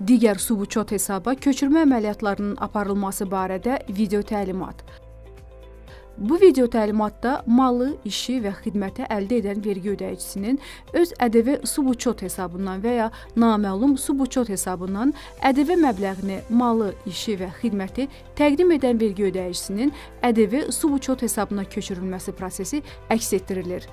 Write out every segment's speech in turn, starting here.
Digər subuçot hesaba köçürmə əməliyyatlarının aparılması barədə video təlimat. Bu video təlimatda malı, işi və xidməti əldə edən vergi ödəyicisinin öz ƏDV subuçot hesabından və ya naməlum subuçot hesabından ƏDV məbləğini malı, işi və xidməti təqdim edən vergi ödəyicisinin ƏDV subuçot hesabına köçürülməsi prosesi əks etdirilir.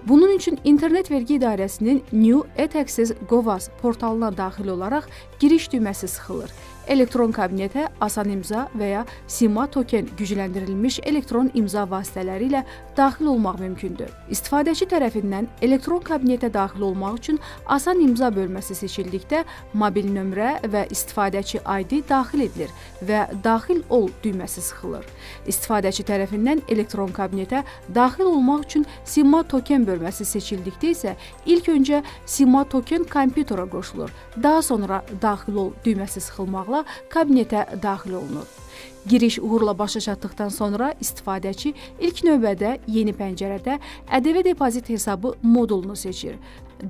Bunun üçün İnternet Vergi İdarəsinin New e-Taxes Gov.az portalına daxil olaraq giriş düyməsi sıxılır. Elektron kabinetə asan imza və ya SIMA token gücləndirilmiş elektron imza vasitələri ilə daxil olmaq mümkündür. İstifadəçi tərəfindən elektron kabinetə daxil olmaq üçün asan imza bölməsi seçildikdə mobil nömrə və istifadəçi ID daxil edilir və daxil ol düyməsi sıxılır. İstifadəçi tərəfindən elektron kabinetə daxil olmaq üçün SIMA token bölməsi seçildikdə isə ilk öncə SIMA token kompüterə qoşulur. Daha sonra daxil ol düyməsi sıxılmaqla kabinetə daxil olunur. Giriş uğurla başa çatdıqdan sonra istifadəçi ilk növbədə yeni pəncərədə ƏDV depozit hesabı modulunu seçir.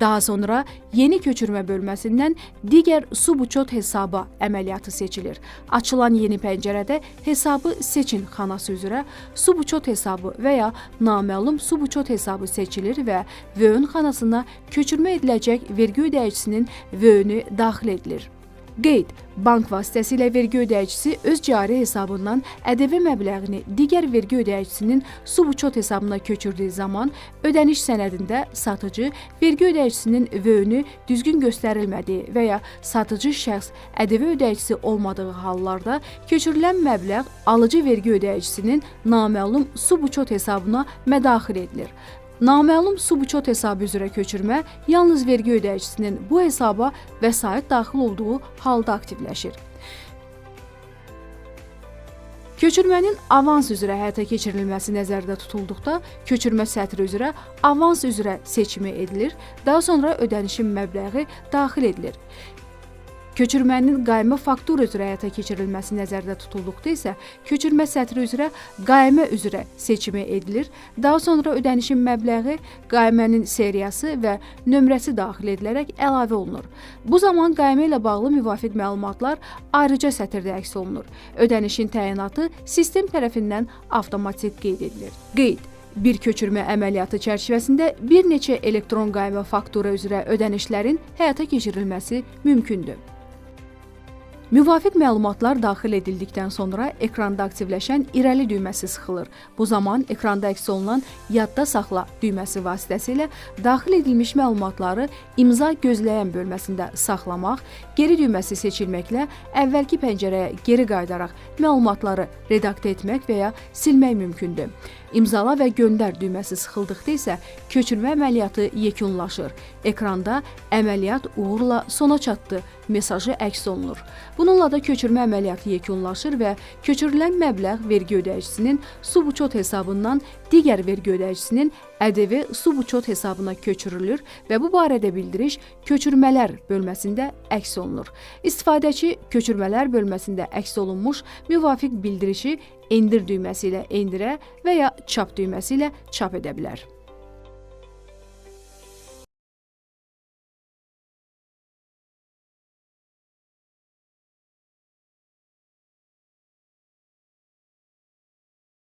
Daha sonra yeni köçürmə bölməsindən digər subuçot hesaba əməliyyatı seçilir. Açılan yeni pəncərədə hesabı seçin xanası üzrə subuçot hesabı və ya naməlum subuçot hesabı seçilir və VÖN xanasına köçürmə ediləcək vergi ödəyicisinin VÖN-ü daxil edilir. Qeyd: bank vasitəsilə vergi ödəyicisi öz cari hesabından ƏDV məbləğini digər vergi ödəyicisinin subuçot hesabına köçürdüyü zaman ödəniş sənədində satıcı vergi ödəyicisinin VÖN-ü düzgün göstərilmədiyi və ya satıcı şəxs ƏDV ödəyicisi olmadığı hallarda köçürülən məbləğ alıcı vergi ödəyicisinin naməlum subuçot hesabına mədaxil edilir. Naməlum subuçot hesabı üzrə köçürmə yalnız vergi ödəyicisinin bu hesaba vəsait daxil olduğu halda aktivləşir. Köçürmənin avans üzrə həyata keçirilməsi nəzərdə tutulduqda, köçürmə sətri üzrə avans üzrə seçimi edilir, daha sonra ödənişin məbləği daxil edilir. Köçürmənin qaymə faktura üzrə həyata keçirilməsi nəzərdə tutulduqda isə köçürmə sətri üzrə qaymə üzrə seçimi edilir. Daha sonra ödənişin məbləği, qaymənin seriyası və nömrəsi daxil edilərək əlavə olunur. Bu zaman qaymə ilə bağlı müvafiq məlumatlar ayrıca sətirdə əks olunur. Ödənişin təyinatı sistem tərəfindən avtomatik qeyd edilir. Qeyd: bir köçürmə əməliyyatı çərçivəsində bir neçə elektron qaymə faktura üzrə ödənişlərin həyata keçirilməsi mümkündür. Müvafiq məlumatlar daxil edildikdən sonra ekranda aktivləşən irəli düyməsi sıxılır. Bu zaman ekranda əks olunan yadda saxla düyməsi vasitəsilə daxil edilmiş məlumatları imza gözləyən bölməsində saxlamaq, geri düyməsi seçilməklə əvvəlki pəncərəyə geri qayıdaraq məlumatları redaktə etmək və ya silmək mümkündür. İmzala və göndər düyməsi sıxıldıqda isə köçürmə əməliyyatı yekunlaşır. Ekranda əməliyyat uğurla sona çatdı mesajı əks olunur. Bununla da köçürmə əməliyyatı yekunlaşır və köçürülən məbləğ vergi ödəyicisinin subuçot hesabından digər vergi ödəyicisinin ƏDV subuçot hesabına köçürülür və bu barədə bildiriş köçürmələr bölməsində əks olunur. İstifadəçi köçürmələr bölməsində əks olunmuş müvafiq bildirişi endir düyməsi ilə endirə və ya çap düyməsi ilə çap edə bilər.